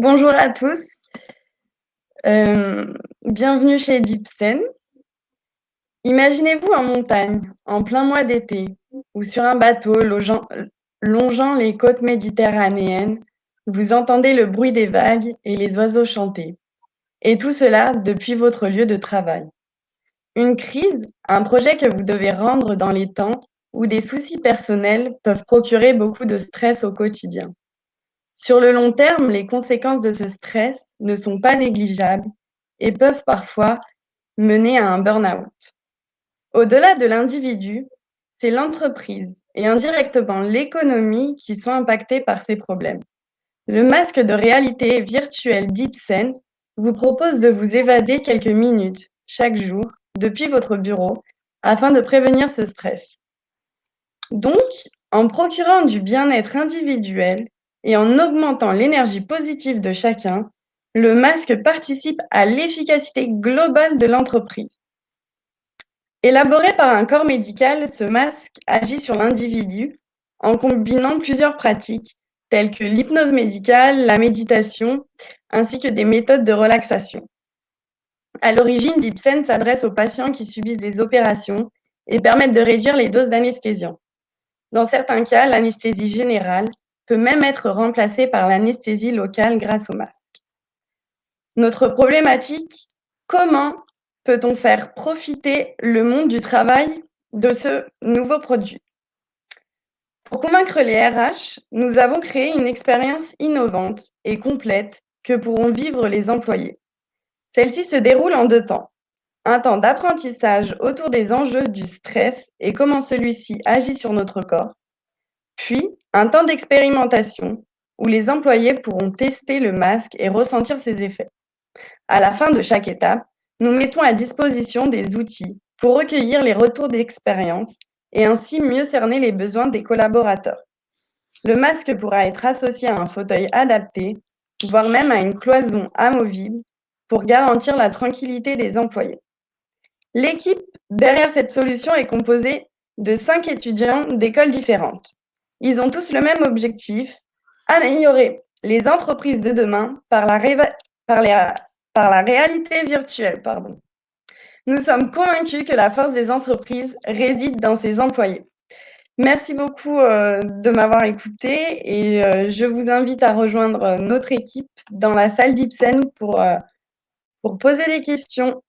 Bonjour à tous, bienvenue chez Dipsen. Imaginez-vous en montagne, en plein mois d'été, ou sur un bateau longeant les côtes méditerranéennes, vous entendez le bruit des vagues et les oiseaux chanter. Et tout cela depuis votre lieu de travail. Une crise, un projet que vous devez rendre dans les temps, ou des soucis personnels peuvent procurer beaucoup de stress au quotidien. Sur le long terme, les conséquences de ce stress ne sont pas négligeables et peuvent parfois mener à un burn-out. Au-delà de l'individu, c'est l'entreprise et indirectement l'économie qui sont impactées par ces problèmes. Le masque de réalité virtuelle d'Ipsen vous propose de vous évader quelques minutes chaque jour depuis votre bureau afin de prévenir ce stress. Donc, en procurant du bien-être individuel et en augmentant l'énergie positive de chacun, le masque participe à l'efficacité globale de l'entreprise. Élaboré par un corps médical, ce masque agit sur l'individu en combinant plusieurs pratiques telles que l'hypnose médicale, la méditation, ainsi que des méthodes de relaxation. À l'origine, Dipsen s'adresse aux patients qui subissent des opérations et permettent de réduire les doses d'anesthésiants. Dans certains cas, l'anesthésie générale peut même être remplacée par l'anesthésie locale grâce au masque. Notre problématique, comment peut-on faire profiter le monde du travail de ce nouveau produit? Pour convaincre les RH, nous avons créé une expérience innovante et complète que pourront vivre les employés. Celle-ci se déroule en 2 temps. Un temps d'apprentissage autour des enjeux du stress et comment celui-ci agit sur notre corps. Puis, un temps d'expérimentation où les employés pourront tester le masque et ressentir ses effets. À la fin de chaque étape, nous mettons à disposition des outils pour recueillir les retours d'expérience et ainsi mieux cerner les besoins des collaborateurs. Le masque pourra être associé à un fauteuil adapté, voire même à une cloison amovible pour garantir la tranquillité des employés. L'équipe derrière cette solution est composée de 5 étudiants d'écoles différentes. Ils ont tous le même objectif, améliorer les entreprises de demain par la réalité virtuelle. Nous sommes convaincus que la force des entreprises réside dans ses employés. Merci beaucoup de m'avoir écouté et je vous invite à rejoindre notre équipe dans la salle d'Ipsen pour poser des questions.